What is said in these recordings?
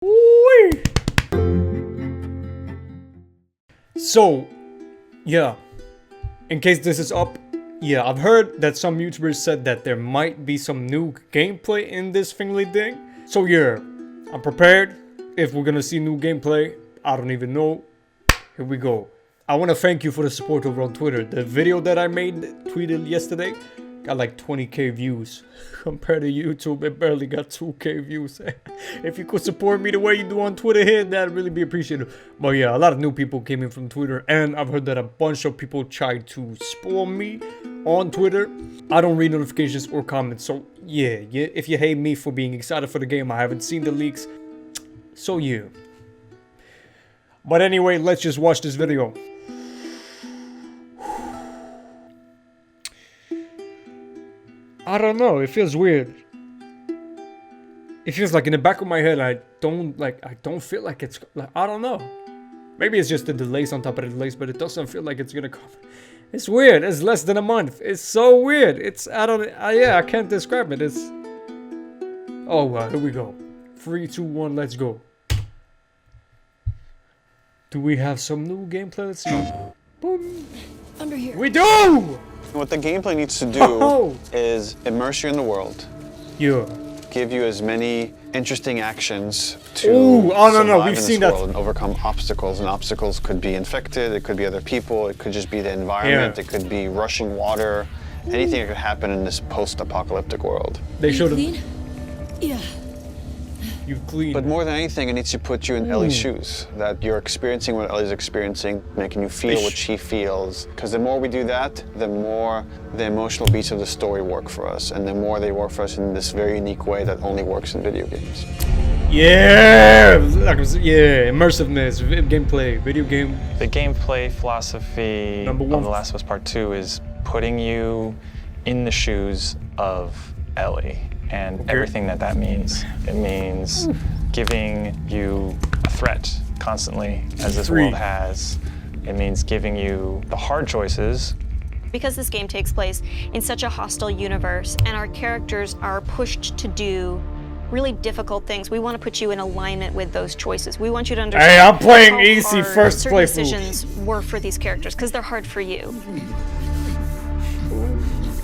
Whee! So, yeah, in case this is up, yeah, I've heard that some YouTubers said that there might be some new gameplay in this thingy thing. So yeah, I'm prepared. If we're gonna see new gameplay, I don't even know. Here we go. I want to thank you for the support over on Twitter. The video that I tweeted yesterday, got like 20k views. Compared to YouTube, it barely got 2k views. If you could support me the way you do on Twitter here, that'd really be appreciated. But yeah, a lot of new people came in from Twitter, and I've heard that a bunch of people tried to spam me on Twitter. I don't read notifications or comments, so yeah, if you hate me for being excited for the game, I haven't seen the leaks, so yeah. But anyway, let's just watch this video. I don't know, it feels weird. It feels like in the back of my head, I don't feel like it's, like, I don't know. Maybe it's just the delays on top of the delays, but it doesn't feel like it's gonna come. It's weird, it's less than a month. It's so weird. It's, I can't describe it. It's, oh wow, here we go. 3, 2, 1, let's go. Do we have some new gameplay? Let's see. Boom. Under here. We do! What the gameplay needs to do is immerse you in the world. Yeah. Give you as many interesting actions to survive we've seen that. And overcome obstacles. And obstacles could be infected, it could be other people, it could just be the environment, it could be rushing water, anything that could happen in this post-apocalyptic world. They showed clean? Yeah. You've cleaned. But more than anything, it needs to put you in Ellie's shoes. That you're experiencing what Ellie's experiencing, making you feel what she feels. Because the more we do that, the more the emotional beats of the story work for us. And the more they work for us in this very unique way that only works in video games. Yeah! Immersiveness, gameplay, video game. The gameplay philosophy of The Last of Us Part 2 is putting you in the shoes of Ellie. And everything that means. It means giving you a threat constantly, as this world has. It means giving you the hard choices. Because this game takes place in such a hostile universe and our characters are pushed to do really difficult things, we want to put you in alignment with those choices. We want you to understand hey, I'm playing how easy hard first certain playthrough. decisions were for these characters, because they're hard for you.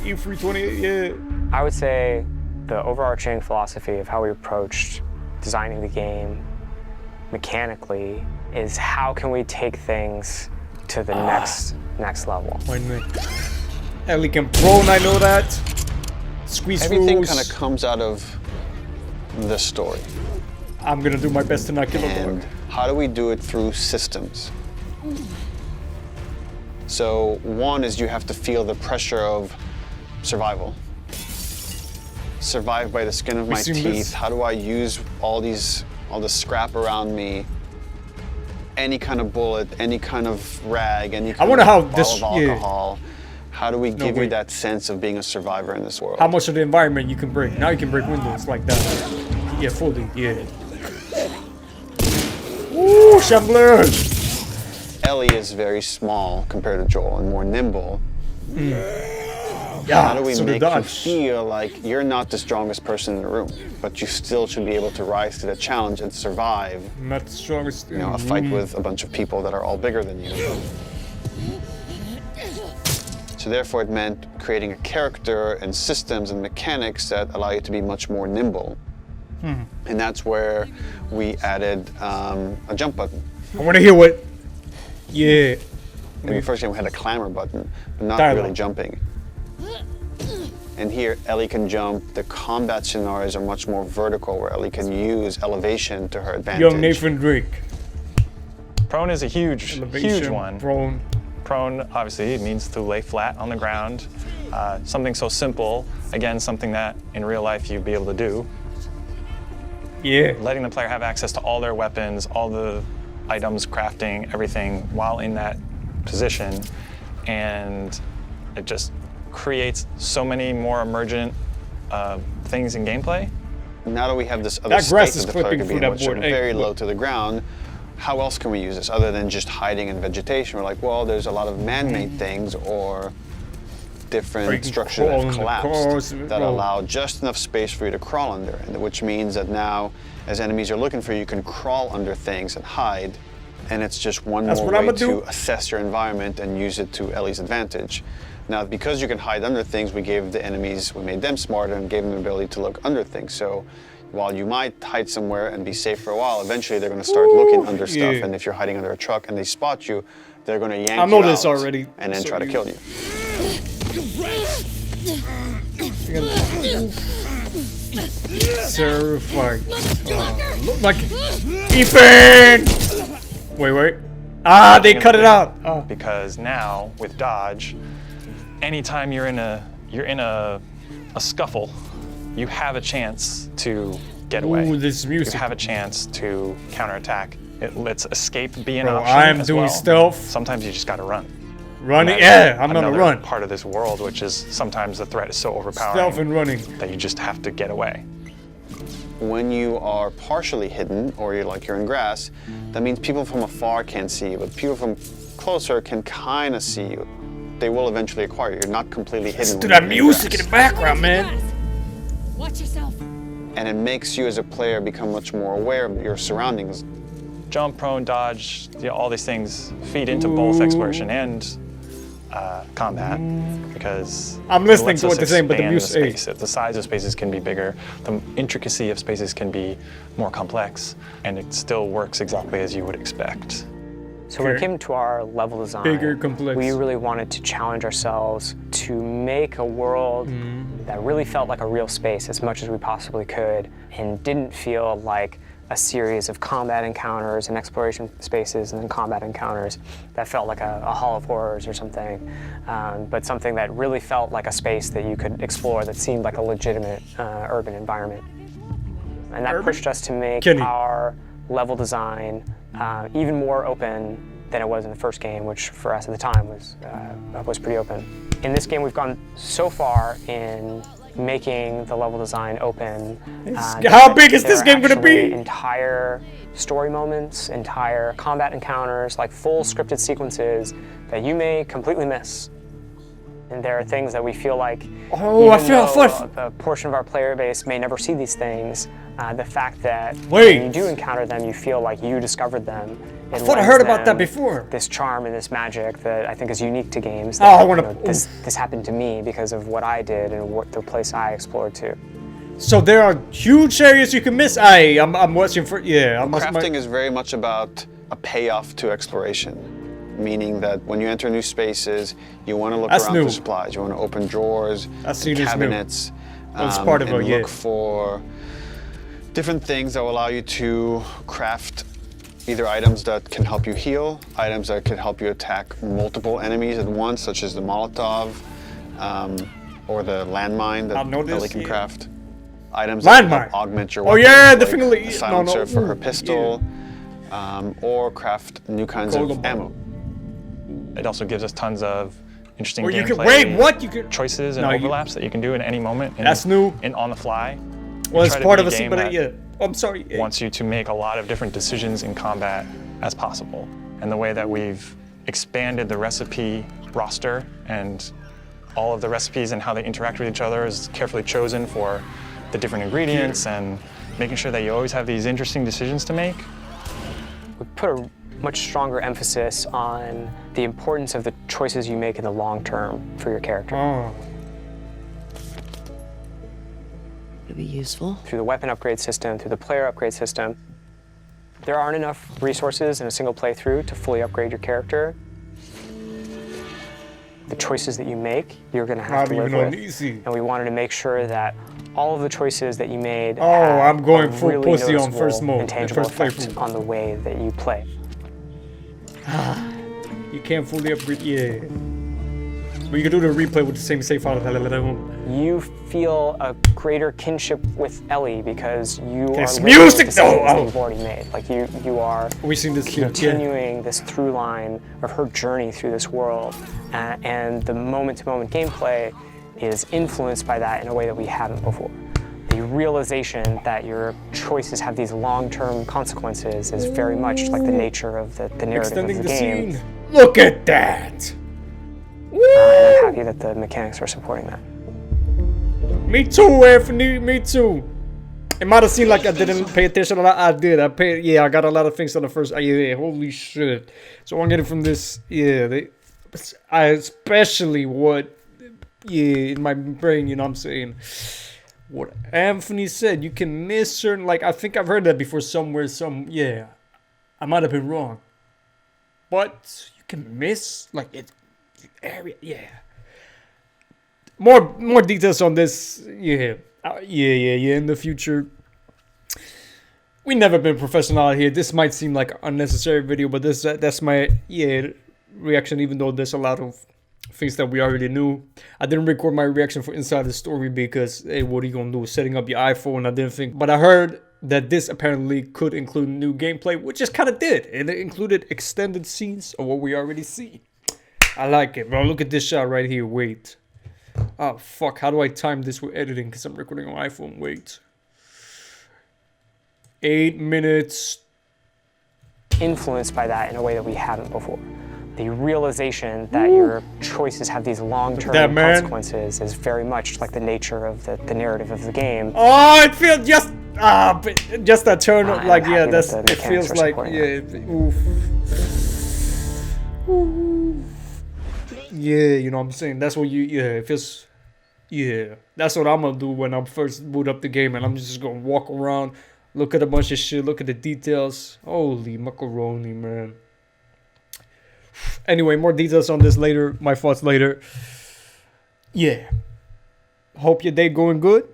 E328, yeah. I would say the overarching philosophy of how we approached designing the game mechanically is how can we take things to the next level. Wait a minute. Ellie can prone, I know that. Squeeze Everything rules. kind of comes out of the story. I'm gonna do my best to not kill And how do we do it through systems? So one is you have to feel the pressure of survival. Survive by the skin of my teeth. How do I use all the scrap around me? Any kind of bullet, any kind of rag, any kind of bottle of alcohol. How do we give you that sense of being a survivor in this world? How much of the environment you can break. Now you can break windows like that. Yeah, fully, yeah. Ooh, Shambler! Ellie is very small compared to Joel and more nimble. Yeah, how do we make you feel like you're not the strongest person in the room, but you still should be able to rise to the challenge and survive? Not the strongest. You know, a fight with a bunch of people that are all bigger than you. So therefore, it meant creating a character and systems and mechanics that allow you to be much more nimble. And that's where we added a jump button. I want to hear what. Yeah. In the first game, we had a clamber button, but not really jumping. And here, Ellie can jump. The combat scenarios are much more vertical, where Ellie can use elevation to her advantage. Young Nathan Drake. Prone is a huge one. Prone. Prone, obviously, it means to lay flat on the ground. Something so simple, again, something that in real life you'd be able to do. Yeah. Letting the player have access to all their weapons, all the items, crafting, everything while in that position. And it just creates so many more emergent things in gameplay. Now that we have this other state that the player can be in, which are very low to the ground, how else can we use this other than just hiding in vegetation? We're like, well, there's a lot of man-made things, or different structures that have collapsed that allow just enough space for you to crawl under, and which means that now, as enemies are looking for you, you can crawl under things and hide, and it's just one more way to assess your environment and use it to Ellie's advantage. Now, because you can hide under things, we made them smarter and gave them the ability to look under things. So while you might hide somewhere and be safe for a while, eventually they're going to start looking under stuff, and if you're hiding under a truck and they spot you, they're going to yank you out already, and then try to kill you. Terrifying. Look like Ethan! Wait. Ah, they cut it out. Oh. Because now with dodge, anytime you're in a scuffle, you have a chance to get away. Ooh, this music. You have a chance to counterattack. It lets escape be an Bro, option I'm as doing well. Stealth. Sometimes you just gotta run. Running, yeah, I'm gonna run. Part of this world, which is sometimes the threat is so overpowering. Stealth and running. That you just have to get away. When you are partially hidden, or you're in grass, that means people from afar can't see you, but people from closer can kind of see you. They will eventually acquire you. You're not completely hidden. Listen to that music in the background, man. Watch yourself. And it makes you as a player become much more aware of your surroundings. Jump, prone, dodge, all these things feed into both exploration and combat, because I'm listening to what they're saying, but the music. The size of spaces can be bigger, the intricacy of spaces can be more complex, and it still works exactly as you would expect. So when it came to our level design, we really wanted to challenge ourselves to make a world that really felt like a real space as much as we possibly could, and didn't feel like a series of combat encounters and exploration spaces and then combat encounters that felt like a Hall of Horrors or something, but something that really felt like a space that you could explore that seemed like a legitimate urban environment. And that pushed us to make our level design even more open than it was in the first game, which for us at the time was pretty open. In this game, we've gone so far in making the level design open. How big is this game gonna be? Entire story moments, entire combat encounters, like full scripted sequences that you may completely miss. And there are things that we feel like, a portion of our player base may never see these things, the fact that when you do encounter them, you feel like you discovered them. I thought I heard about that before. This charm and this magic that I think is unique to games. This happened to me because of what I did and the place I explored to. So there are huge areas you can miss. I'm watching for Crafting is very much about a payoff to exploration, meaning that when you enter new spaces, you want to look around for supplies. You want to open drawers, cabinets, and look for different things that will allow you to craft either items that can help you heal, items that can help you attack multiple enemies at once, such as the Molotov, or the landmine that Ellie can craft. Items that can help augment your weapon, definitely. A silencer for her pistol, or craft new kinds of ammo. It also gives us tons of interesting gameplay choices and overlaps that you can do at any moment. That's new. And on the fly. Well, it's part of a game that I'm sorry. Wants you to make a lot of different decisions in combat as possible. And the way that we've expanded the recipe roster and all of the recipes and how they interact with each other is carefully chosen for the different ingredients and making sure that you always have these interesting decisions to make. We put a much stronger emphasis on the importance of the choices you make in the long term for your character. It'd be useful. Through the weapon upgrade system, through the player upgrade system, there aren't enough resources in a single playthrough to fully upgrade your character. The choices that you make, you're going to have to live with. And we wanted to make sure that all of the choices that you made I'm going full really pussy on first mode. And tangible effect on the way that you play. You can't fully upgrade, but you can do the replay with the same save file. You feel a greater kinship with Ellie because you are music that you've already made. Like you are continuing this through line of her journey through this world, and the moment-to-moment gameplay is influenced by that in a way that we haven't before. The realization that your choices have these long-term consequences is very much like the nature of the narrative of the game. Look at that! And I'm happy that the mechanics are supporting that. Me too, Anthony. Me too. It might have seemed like I didn't pay attention a lot. I did. I got a lot of things on the first. Yeah, holy shit. So I'm getting from this. Yeah, I especially what. Yeah, in my brain, you know what I'm saying. What Anthony said, you can miss certain. Like I think I've heard that before somewhere. Yeah, I might have been wrong. But you can miss like it area. Yeah. More details on this. Yeah. In the future. We never been professional out here. This might seem like an unnecessary video, but that's my reaction. Even though there's a lot of things that we already knew, I didn't record my reaction for Inside the Story because hey, what are you gonna do? Setting up your iPhone? I didn't think, but I heard that this apparently could include new gameplay, which just kind of did. It included extended scenes of what we already see. I like it, bro. Look at this shot right here. Wait. Oh, fuck. How do I time this with editing? Because I'm recording on iPhone. Wait. 8 minutes. Influenced by that in a way that we haven't before. The realization that your choices have these long-term consequences is very much like the nature of the narrative of the game. Oh, it feels just... just that turn. Like, yeah, that's... It feels like... Yeah. Oof. Yeah, you know what I'm saying? That's what you... Yeah, it feels... Yeah. That's what I'm gonna do when I first boot up the game. And I'm just gonna walk around, look at a bunch of shit, look at the details. Holy macaroni, man. Anyway, more details on this later. My thoughts later. Yeah. Hope your day going good.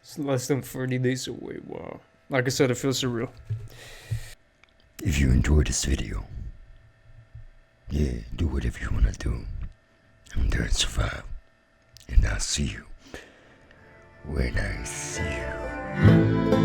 It's less than 30 days away. Wow. Like I said, it feels surreal. If you enjoyed this video, yeah, do whatever you want to do. I'm there to survive. And I'll see you when I see you.